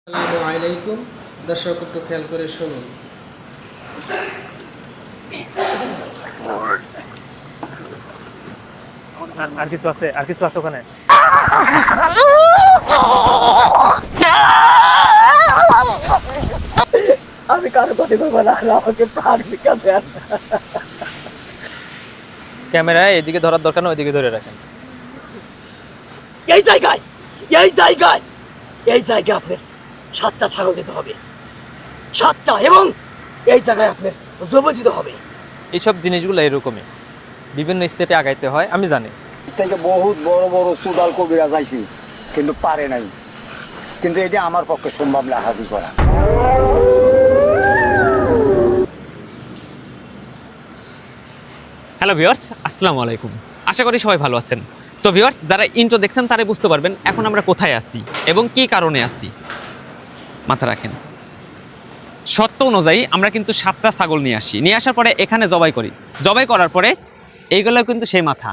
আসসালামু আলাইকুম দর্শক, একটু খেয়াল করে শুনুন। আর কিছু আছে ওখানে? আমি কারো কথা বলবো না, আমাকে প্রাণ ভিক্ষা দেন। ক্যামেরা এদিকে ধরার দরকার না, ওইদিকে ধরে রাখেন। এই জায়গায় আপনার 7টা ছাগল দিতে হবে, 7টা, এবং এই জায়গায় আপনার জমি দিতে হবে। এইসব জিনিসগুলো এরকমই বিভিন্ন স্টেপে আগাইতে হয়, আমি জানি। থেকে বহুত বড় বড় সুদাল কবিরা যাইছি, কিন্তু পারে নাই। কিন্তু এটা আমার পক্ষে সম্ভব না হাজির করা। হ্যালো ভিউয়ার্স, আসসালামু আলাইকুম। আশা করি সবাই ভালো আছেন। তো ভিউয়ার্স, যারা ইন্ট্রো দেখছেন তারাই বুঝতে পারবেন এখন আমরা কোথায় আছি এবং কি কারণে আছি। মাথা রাখেন, সত্য অনুযায়ী আমরা কিন্তু 7টা ছাগল নিয়ে আসি, নিয়ে আসার পরে এখানে জবাই করি। জবাই করার পরে এইগুলো কিন্তু সেই মাথা,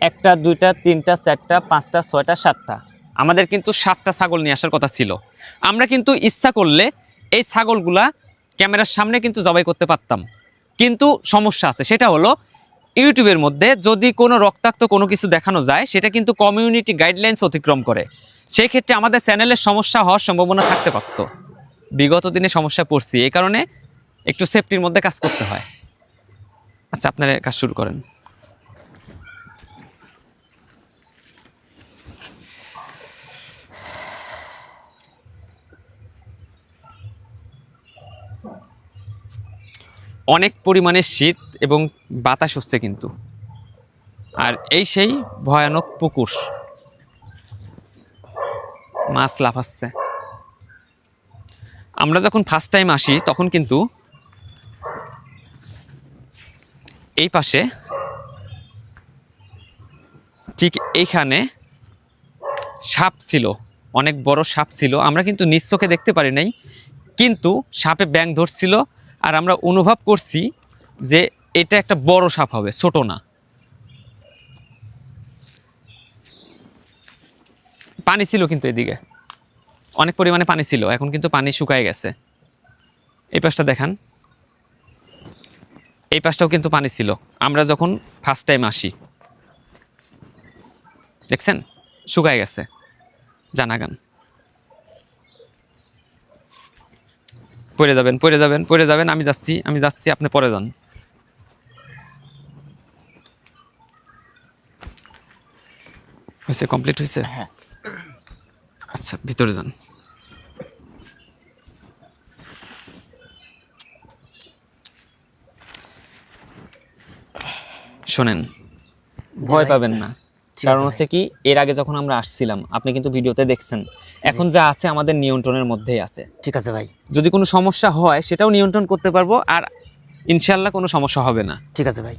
1টা 2টা 3টা 4টা 5টা 6টা 7টা, আমাদের কিন্তু 7টা ছাগল নিয়ে আসার কথা ছিল। আমরা কিন্তু ইচ্ছা করলে এই ছাগলগুলা ক্যামেরার সামনে কিন্তু জবাই করতে পারতাম, কিন্তু সমস্যা আছে। সেটা হলো ইউটিউবের মধ্যে যদি কোনো রক্তাক্ত কোনো কিছু দেখানো যায়, সেটা কিন্তু কমিউনিটি গাইডলাইন্স অতিক্রম করে। সেই ক্ষেত্রে আমাদের চ্যানেলের সমস্যা হওয়ার সম্ভাবনা থাকতে পারত। বিগত দিনে সমস্যা পড়ছি, এই কারণে একটু সেফটির মধ্যে কাজ করতে হয়। আচ্ছা, আপনারা কাজ শুরু করেন। অনেক পরিমাণে শীত এবং বাতাস হচ্ছে কিন্তু, আর এই সেই ভয়ানক পুকুর, মাছ লাফাচ্ছে। আমরা যখন ফার্স্ট টাইম আসি তখন কিন্তু এই পাশে ঠিক এইখানে সাপ ছিল, অনেক বড় সাপ ছিল। আমরা কিন্তু নিজ চোখে দেখতে পারি নাই, কিন্তু সাপে ব্যাং ধরছিল, আর আমরা অনুভব করছি যে এটা একটা বড় সাপ হবে, ছোট না। পানি ছিল কিন্তু এদিকে অনেক পরিমাণে পানি ছিল, এখন কিন্তু পানি শুকায় গেছে। এই পাশটা দেখান, এই পাশটাও কিন্তু পানি ছিল আমরা যখন ফার্স্ট টাইম আসি। দেখছেন, শুকায় গেছে জানাগান। পড়ে যাবেন। আমি যাচ্ছি, আপনি পরে যান। হয়েছে, কমপ্লিট হয়েছে? হ্যাঁ। আচ্ছা, ভিতরে যান। শোনেন, ভয় পাবেন না। কারণ হচ্ছে কি, এর আগে যখন আমরা আসছিলাম আপনি কিন্তু ভিডিওতে দেখছেন, এখন যা আছে আমাদের নিয়ন্ত্রণের মধ্যেই আছে। ঠিক আছে ভাই, যদি কোনো সমস্যা হয় সেটাও নিয়ন্ত্রণ করতে পারবো, আর ইনশাল্লাহ কোনো সমস্যা হবে না। ঠিক আছে ভাই।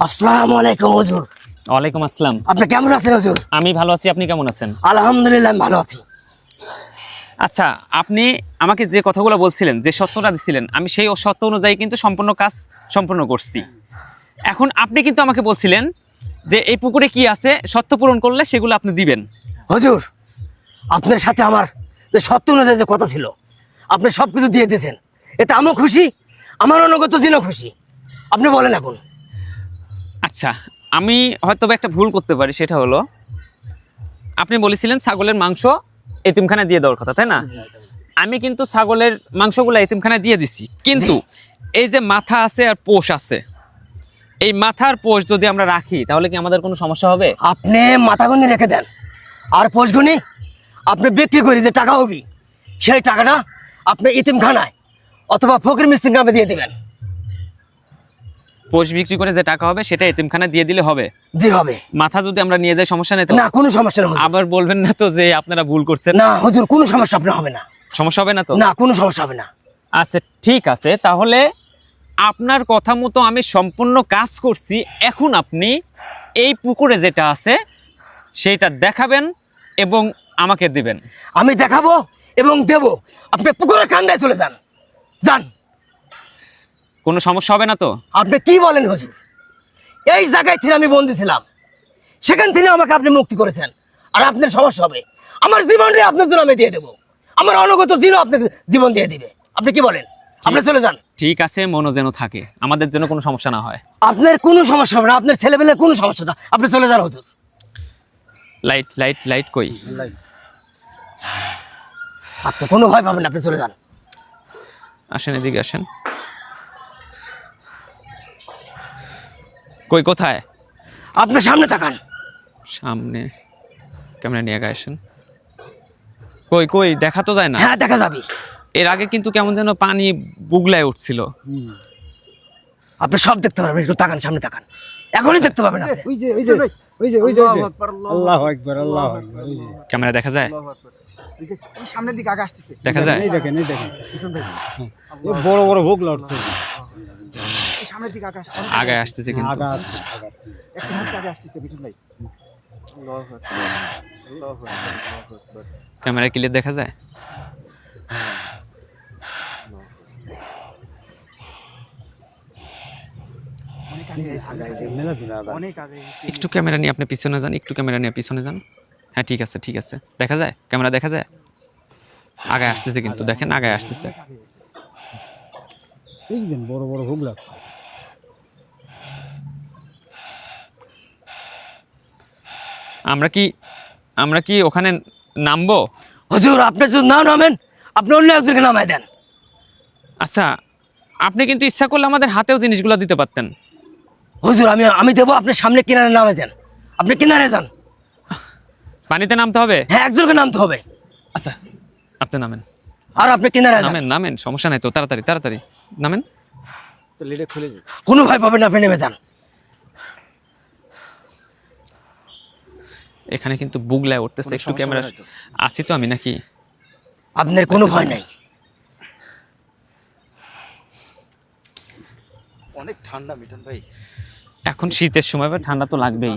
আসসালামু আলাইকুম হুজুর। ওয়ালাইকুম আসসালাম। আপনি কেমন আছেন হুজুর? আমি ভালো আছি, আপনি কেমন আছেন? আলহামদুলিল্লাহ আমি ভালো আছি। আচ্ছা, আপনি আমাকে যে কথাগুলো বলছিলেন, যে সত্যটা দিছিলেন, আমি সেই সত্য অনুযায়ী কিন্তু সম্পূর্ণ কাজ সম্পূর্ণ করছি। এখন আপনি কিন্তু আমাকে বলছিলেন যে এই পুকুরে কি আছে, সত্য পূরণ করলে সেগুলো আপনি দিবেন। হুজুর, আপনার সাথে আমার যে সত্য অনুযায়ী যে কথা ছিল, আপনি সব কিছু দিয়ে দিয়েছেন, এতে আমিও খুশি, আমার অনুগত দিনও খুশি। আপনি বলেন এখন। আচ্ছা, আমি হয়তো বা একটা ভুল করতে পারি, সেটা হলো আপনি বলেছিলেন ছাগলের মাংস এতিমখানায় দিয়ে দেওয়ার কথা, তাই না? আমি কিন্তু ছাগলের মাংসগুলো এতিমখানায় দিয়ে দিচ্ছি, কিন্তু এই যে মাথা আছে আর পোষ আছে, এই মাথার পোষ যদি আমরা রাখি তাহলে কি আমাদের কোনো সমস্যা হবে? আপনি মাথাগুনি রেখে দেন, আর পোষগুনি আপনি বিক্রি করে যে টাকা হবি, সেই টাকাটা আপনি ইতিমখানায় অথবা ফকির মিস্ত্রি গ্রামে দিয়ে দেবেন। পোষ বিক্রি করে যে টাকা হবে সেটা এতিমখানায় দিয়ে দিলে হবে? জি হবে। মাথা যদি আমরা নিয়ে যাই সমস্যা নেই তো? না, কোনো সমস্যা না হুজুর। আবার বলবেন না তো যে আপনারা ভুল করছেন? না হুজুর, কোনো সমস্যা আপনার হবে না। সমস্যা হবে না তো? না, কোনো সমস্যা হবে না। আচ্ছা ঠিক আছে, তাহলে আপনার কথা মতো আমি সম্পূর্ণ কাজ করছি। এখন আপনি এই পুকুরে যেটা আছে সেটা দেখাবেন এবং আমাকে দিবেন। আমি দেখাবো এবং দেব। আপনি পুকুরের কান্দায় চলে যান, যান। কোনো সমস্যা হবে না তো? আপনি কি বলেন হুজুর? এই জায়গায় থেকে আমি বন্দি ছিলাম, সেখান থেকে আমাকে আপনি মুক্তি করেছেন, আর আপনার সমস্যা হবে? আমার জীবনটাই আপনার জন্য আমি দিয়ে দেবো, আমার অনুগত জিনও আপনাকে জীবন দিয়ে দিবে। আপনি কি বলেন? আপনি চলে যান। ঠিক আছে, মনো যেন থাকে, আমাদের জন্য কোনো সমস্যা না হয়। আপনার কোনো সমস্যা হবে না, আপনার ছেলেবেলের কোনো সমস্যা না। আপনি চলে যান হুজুর। লাইট লাইট লাইট কই? আপনি কোনো ভয় পাবেন না, আপনি চলে যান। আসেন, এদিকে আসেন। কই, কোথায়? আপনার সামনে তাকান। সামনে? ক্যামেরা নিয়ে আগে আসেন। কই কই, দেখা তো যায় না। হ্যাঁ, দেখা যাবে। এর আগে কিন্তু কেমন যেন পানি বুগলায় উঠছিল। আপনি সব দেখতে পারবেন, একটু তাকান, সামনে তাকান, এখনই দেখতে পাবেন আপনি। আল্লাহু আকবার, আল্লাহু আকবার। ক্যামেরা দেখা যায়? সামনের দিকে আগে আসতেছে। দেখা যায়? এই দেখেন, এই দেখেন, এই বড় বড় ভোগ লড়ছে। সামনের দিকে আগে আসতেছে। আগে আসতেছে কিন্তু। আগা আসছে, আগা আসছে। একটু হাতে আগে আসতেছে বিটুল ভাই। ক্যামেরা ক্লিয়ার দেখা যায়? মেলা দিন আগা। অনেক আগে এসেছে। একটু ক্যামেরা নিয়ে আপনি পিছনে যান, একটু ক্যামেরা নিয়ে পিছনে যান। হ্যাঁ ঠিক আছে, ঠিক আছে। দেখা যায়? ক্যামেরা দেখা যায়? আগে আসতেছে কিন্তু, দেখেন আগে আসতেছে। এই দেন বড় বড় ভোগ লাগছে। আমরা কি ওখানে নামবো? হুজুর, আপনি যদি না নামেন, আপনি অন্য একজনকে নামায় দেন। আচ্ছা, আপনি কিন্তু ইচ্ছা করলে আমাদের হাতেও জিনিসগুলো দিতে পারতেন। হুজুর, আমি দেবো, আপনি সামনে কিনারে নামে যান, আপনি কিনারে যান। পানিতে নামতে হবে? হ্যাঁ, একজনকে নামতে হবে। আচ্ছা, আপনি নামেন, আর আপনি কিনারে যান। নামেন নামেন, সমস্যা নাই তো, তাড়াতাড়ি তাড়াতাড়ি নামেন। তো লিডে খুলে যাবে। কোনো ভয় পাবেন না, আপনি নেমে যান। এখানে কিন্তু বুগলায় উঠতেছে, একটু ক্যামেরা আছি তো আমি নাকি? আপনার কোনো ভয় নাই। অনেক ঠান্ডা মিটন ভাই। এখন শীতের সময় ঠান্ডা তো লাগবেই।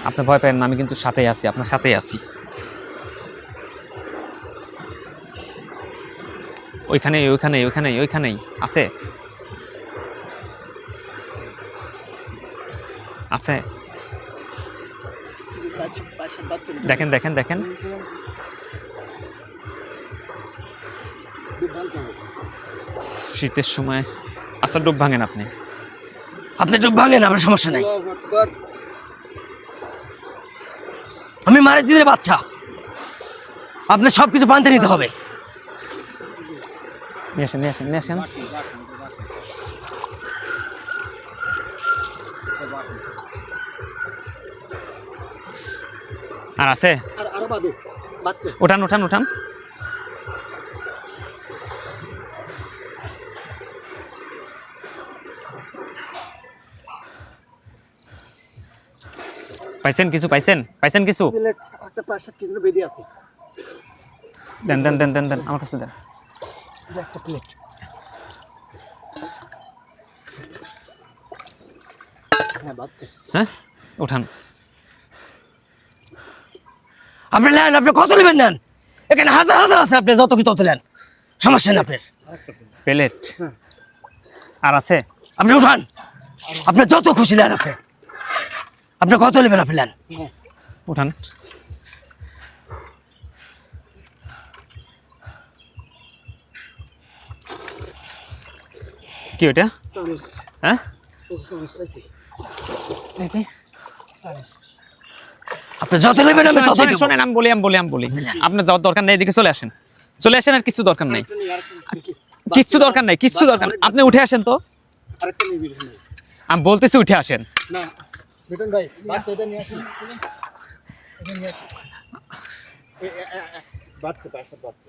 আপনি ভয় পেন না, আমি কিন্তু সাথেই আছি, আপনার সাথেই আছি। ওইখানেই ওইখানেই ওইখানেই ওইখানেই আছে, আছে। দেখেন দেখেন দেখেন, শীতের সময় আচ্ছা ডুব ভাঙেন আপনি। আপনি ডুব ভাঙেন, আপনার সমস্যা নাই। আমি মারের দিনের বাচ্চা, আপনার সব কিছু পান্তে নিতে হবে। নিয়ে আসেন নিয়ে আসেন নিয়ে আসেন। আর আছে? উঠান উঠান উঠান। পাইছেন কিছু? পাইছেন পাইছেন কিছু? একটা পাঁচ সাত কেজি বেরিয়ে আছে। দেন দেন দেন দেন দেন, আমার কাছে দেন। একটা প্লেট। হ্যাঁ বাচ্চা। হ্যাঁ উঠান। আপনি নেন, আপনি কত নেবেন নেন, এখানে হাজার হাজার আছে, আপনি যত কি তত নেন, সমস্যা নেই আপনার। প্লেট আর আছে? আপনি উঠান, আপনি যত খুশি নেন, আপনি কত নেবেন আপনি নেন। উঠান। কি ওটা? হ্যাঁ আপনি যত নেবেন আমি তত দেব। শোনেন, আমি বলি আপনার যাওয়ার দরকার নেই, এদিকে চলে আসেন, আর কিছু দরকার নেই, কিচ্ছু দরকার নেই। আপনি উঠে আসেন তো, আরেকটা নিবি মিঠুন ভাই। আমি বলতেছি উঠে আসেন। না মিঠুন ভাই, বাচ্চা এটা নিয়ে আসেন। এটা নিয়ে আসেন। বাচ্চা পার্সেল বাচ্চা।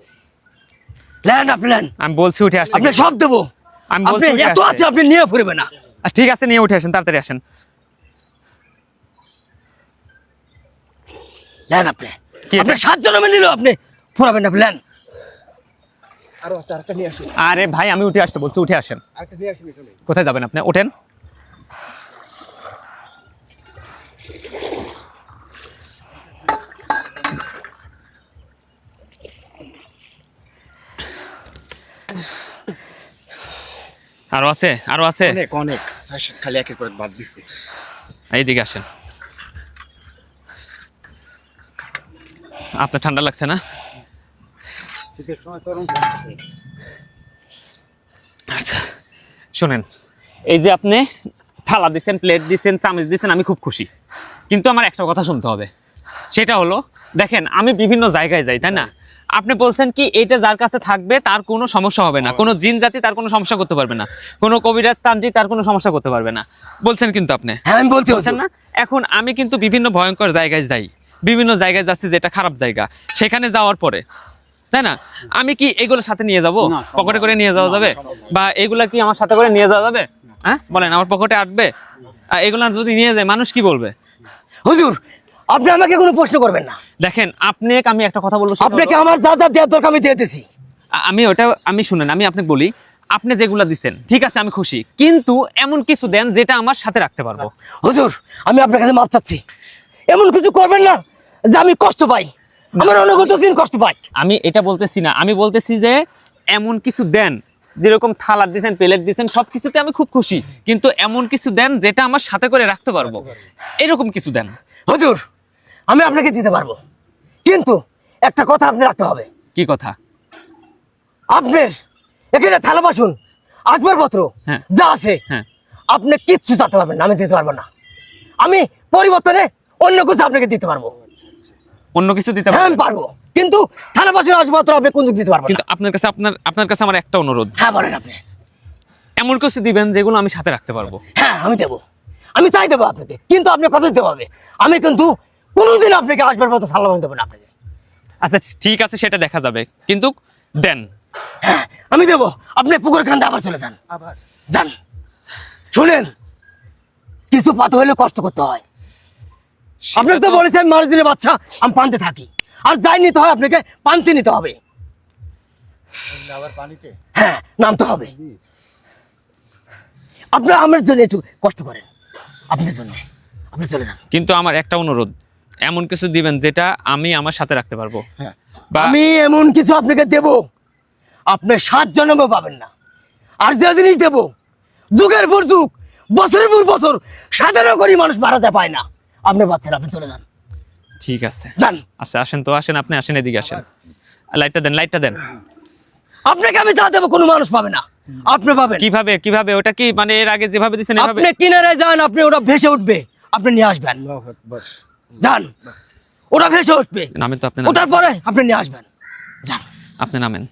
নেন আপনি নেন, আমি বলছি উঠে আসতে। আপনি সব দেবো। আমি আপনি বলছি উঠে এত আসতে। আছে আপনি নিয়ে ফুরবে না। ঠিক আছে, নিয়ে উঠে আসেন, তাড়াতাড়ি আসেন। নেন আপনি, কি আপনি এটা? 7 জনমে নিল আপনি ফুরাবেন না প্ল্যান। আরো আছে, আরেকটা নিয়ে আসেন। আরে ভাই, আমি উঠে আসতে বলছি, উঠে আসেন। আরেকটা নিয়ে আসেন মিঠুন ভাই। কোথায় যাবেন আপনি? ওঠেন। আরো আছে, অনেক অনেক খালি একের পর বাদ দিচ্ছে। এইদিকে আসেন। আপনার ঠান্ডা লাগছে না? শীতের সময় চরম লাগছে। আচ্ছা শোনেন, এই যে আপনি থালা দিচ্ছেন, প্লেট দিচ্ছেন, চামচ দিচ্ছেন, আমি খুব খুশি, কিন্তু আমার একটা কথা শুনতে হবে। সেটা হলো, দেখেন আমি বিভিন্ন জায়গায় যাই, তাই না? আপনি বলছেন কি এটা যার কাছে থাকবে তার কোনো সমস্যা হবে না, কোনো জিন জাতি তার কোনো সমস্যা করতে পারবে না, কোনো কবিরাজ তান্ত্রিক তার কোনো সমস্যা করতে পারবে না বলছেন কিন্তু আপনি, হ্যাঁ আমি বলছি বলছেন না? এখন আমি কিন্তু বিভিন্ন ভয়ঙ্কর জায়গায় যাই, বিভিন্ন জায়গায় যাচ্ছি যেটা খারাপ জায়গা, সেখানে যাওয়ার পরে, তাই না, আমি কি এগুলো সাথে নিয়ে যাব? পকেটে করে নিয়ে যাওয়া যাবে? বা এগুলা কি আমার সাথে করে নিয়ে যাওয়া যাবে? হ্যাঁ বলেন, আমার পকেটে আটবে? এগুলা যদি নিয়ে যায় মানুষ কি বলবে? হুজুর আপনি আমাকে কোনো প্রশ্ন করবেন না। দেখেন আমি একটা কথা বলবো, সেটা আপনাকে হলো, আমার যা যা দেওয়ার দরকার আমি দিয়ে দিছি। আমি শুনেন, আমি আপনাকে বলি, আপনি যেগুলা দিচ্ছেন ঠিক আছে, আমি খুশি, কিন্তু এমন কিছু দেন যেটা আমার সাথে রাখতে পারবো। হুজুর আমি আপনার কাছে মাপ চাচ্ছি, এমন কিছু করবেন না যে আমি কষ্ট পাই, আমার অনুগত দিন কষ্ট পাই। আমি এটা বলতেছি না, আমি বলতেছি যে এমন কিছু দেন, যেরকম থালা দিচ্ছেন, প্লেট দিচ্ছেন, সবকিছুতে আমি খুব খুশি, কিন্তু এমন কিছু দেন যেটা আমার সাথে করে রাখতে পারবো, এরকম কিছু দেন। হুজুর আমি আপনাকে দিতে পারবো, কিন্তু একটা কথা আপনি রাখতে হবে। কি কথা? আপনার এখানে থালা বাসন আসবাবপত্র হ্যাঁ। যা আছে হ্যাঁ। আপনি কিচ্ছু চাতে পারবেন না, আমি দিতে পারবো না। আমি পরিবর্তনে অন্য কিছু আপনাকে দিতে পারবো। অন্য কিছু দিতে হ্যাঁ পারবেন? আমি পারবো, কিন্তু থালা বাসন আসবাবপত্র আপনি কোন দিতে পারবেন কিন্তু না। আপনার কাছে আমার একটা অনুরোধ, হ্যাঁ বলেন আপনি। এমন কিছু দিবেন যেগুলো আমি সাথে রাখতে পারবো। হ্যাঁ আমি দেবো, আমি তাই দেবো আপনাকে, কিন্তু আপনি কত দিতে হবে? আমি কিন্তু কোনোদিন আপনাকে আসবাবপত্র থালা বাসন দেবো না আপনাকে। আচ্ছা ঠিক আছে, সেটা দেখা যাবে, কিন্তু দেন। হ্যাঁ আমি দেবো, আপনি পুকুর খান্দে আবার চলে যান, আবার যান। শুনেন, কিছু পাতে হলে কষ্ট করতে হয়। আপনাকে তো বলেছেন মারা দিলে বাচ্চা আমি পানতে থাকি, আর যাই নিতে হয় আপনাকে পানতে নিতে হবে। আবার পানিতে হ্যাঁ নামতে হবে। আপনার আমার জন্য একটু কষ্ট করেন, আপনার জন্য আপনি চলে যান। কিন্তু আমার একটা অনুরোধ, এমন কিছু দিবেন যেটা আমি আমার সাথে রাখতে পারবো। হ্যাঁ। বা আমি এমন কিছু আপনাকে দেব আপনি 7 জন্মও পাবেন না। আর যে জিনিস দেব যুগের পর যুগ, বছরের পর বছর সাধারণ করে মানুষ মারাতে পায় না, আপনি পাচ্ছেন, আপনি চলে যান, ঠিক আছে, যান। আচ্ছা আসেন তো, আসেন, আপনি আসেন, এদিকে আসেন, লাইটটা দেন। আপনাকে আমি যা দেবো কোনো মানুষ পাবে না, আপনি পাবেন। কিভাবে ওটা কি মানে এর আগে যেভাবে দিচ্ছেন এভাবে? আপনি কিনারে যান, আপনি ওটা ভেসে উঠবে, আপনি নিয়ে আসবেন। আল্লাহু আকবার। যান, ওটা ভেসে উঠবে, নামেন তো, আপনি ওটার পরে আপনি নিয়ে আসবেন। যান, আপনি নামেন।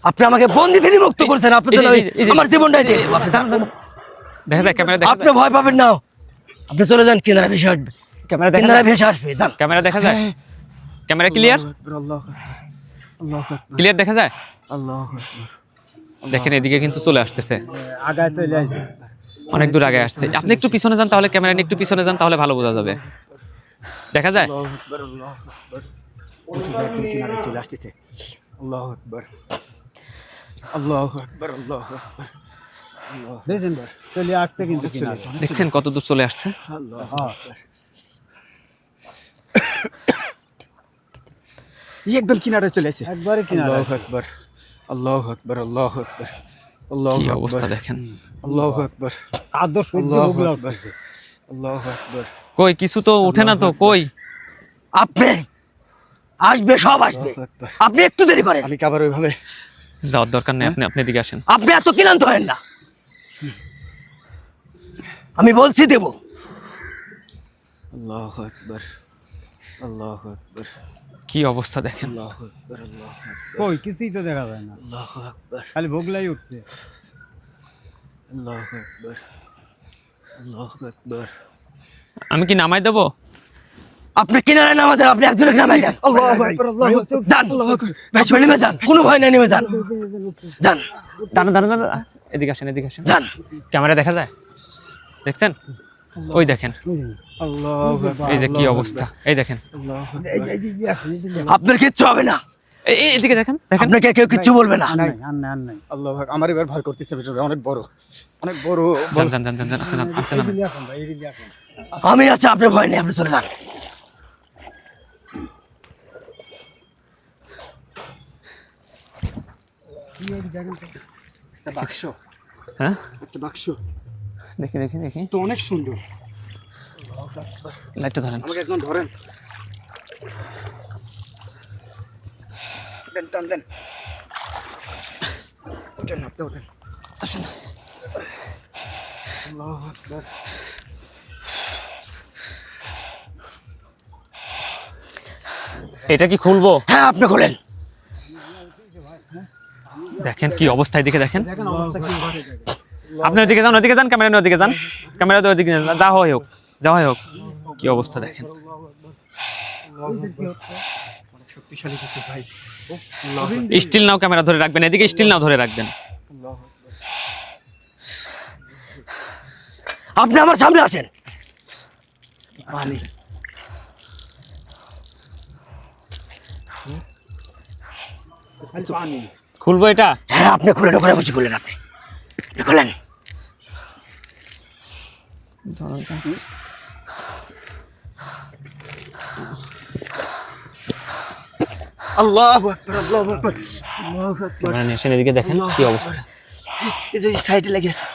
আপনি আমাকে বন্দি থেকে মুক্ত করেছেন, আপনি তো আমার জীবনটাই দিয়ে দেবো। আপনি যান। দেখা যায়, ক্যামেরা দেখা আপনি যায়, ভয় পাবেন না, আপনি চলে যান, কিনারে ভেসে আসবে, ক্যামেরা দেখা কিনারে যায়, ভেসে আসবে। যান, ক্যামেরা দেখা যায়, ক্যামেরা ক্লিয়ার আল্লাহু আকবার। আল্লাহু আকবার। ক্লিয়ার দেখা যায়। আল্লাহু আকবার। দেখেন এদিকে কিন্তু চলে আসতেছে, আগায় চলে আসবে। অনেক দূর আগে আসছে। আপনি একটু পিছনে যান, তাহলে ক্যামেরা নিয়ে একটু পিছনে যান, তাহলে ভালো বোঝা যাবে। দেখা যায়? আল্লাহু আকবার। আল্লাহু আকবার। মিঠুন ভাই একদম কিনারে চলে আসতেছে। আল্লাহু আকবার। আল্লাহু আকবার। আল্লাহু আকবার। দেখছেন ভাই চলে আসছে কিন্তু কিনারে। দেখছেন কত দূর চলে আসছে? আল্লাহু হ্যাঁ। আকবার। একদম কিনারে চলে আসে। একবারে কিনারে। আল্লাহু আকবার। আল্লাহু আকবার। আল্লাহু আকবার। আল্লাহু কি আকবার। অবস্থা দেখেন। আল্লাহু আকবার। আদর্শ আল্লাহু ভোগ আকবার। লাগতেছে আল্লাহু আকবার। কই কিছু তো ওঠে না তো, কই? আপনি আসবে, সব আসবে, আল্লাহু আকবার। আপনি একটু দেরি করেন। আমি কি আবার ওইভাবে যাওয়ার দরকার নেই, আপনি আপনি এদিকে আসেন। আপনি এত ক্লান্ত হয় না, আমি বলছি দেব। আল্লাহু আকবার। আল্লাহু আকবার। কি অবস্থা দেখেন। আল্লাহু আকবার। আল্লাহু আকবার। কই কিছুই তো দেখা যায় না, আল্লাহু আকবার। খালি ভোগলাই উঠছে। আল্লাহু আকবার। আল্লাহু আকবার। আমি কি নামাই দেবো? আপনি কিনারে নামাজেন, আপনি একজনের নামাই যান। আল্লাহু আকবার। আল্লাহু আকবার। যান, আপনি নেমে যান, কোনো ভয় নাই, নেমে যান, যান, দাঁড়ান দাঁড়ান দাঁড়ান, এদিকে আসেন, এদিকে আসেন। যান। ক্যামেরা দেখা যায়? দেখছেন? ওই দেখেন, আল্লাহু আকবার। এই যে কি অবস্থা, এই দেখেন। আল্লাহু আকবার। আপনার কিচ্ছু হবে না, এদিকে দেখেন, দেখেন। আপনাকে কেউ কিচ্ছু বলবে না। নাই আর নাই আর নাই। আল্লাহু আকবার। আমার এবার ভয় করতেছে বিষয়টা অনেক বড়, অনেক বড়। যান যান যান যান যান, আপনি নামেন, আপনি নামেন। এদিকে আসুন ভাই, এদিকে আসুন। আমি আছি, আপনার ভয় নেই, আপনি চলে যান। একটা বাক্স, হ্যাঁ, একটা বাক্স দেখি দেখি দেখি, তো অনেক সুন্দর। লাইটটা ধরেন। আমাকে একদম ধরেন, দেন, টান দেন। ওঠেন, আপনি ওঠেন। আসেন। আল্লাহু আকবার। এটা কি খুলবো? হ্যাঁ, আপনি খোলেন। দেখেন কি অবস্থা, এদিকে দেখেন। আপনি ওদিকে যান, ওদিকে যান, ক্যামেরা নিয়ে ওদিকে যান, ক্যামেরা দিয়ে ওদিকে যান, যা হয় হোক, যা হয় হোক। কি অবস্থা দেখেন। শক্তিশালী কিছু ভাই। স্টিল নাও ক্যামেরা ধরে রাখবেন, এদিকে স্টিল নাও ধরে রাখবেন। আপনি আমার সামনে আসেন। পানি। খুলবো এটা? হ্যাঁ, আপনি খুলেন, ওখানে বসে খুলেন, আপনি খুলেন। আল্লাহু আকবার। আল্লাহু আকবার। আল্লাহু আকবার। ক্যামেরা নিয়ে এসে এদিকে দেখেন কি অবস্থা। এই যে সাইডে লেগে আছে।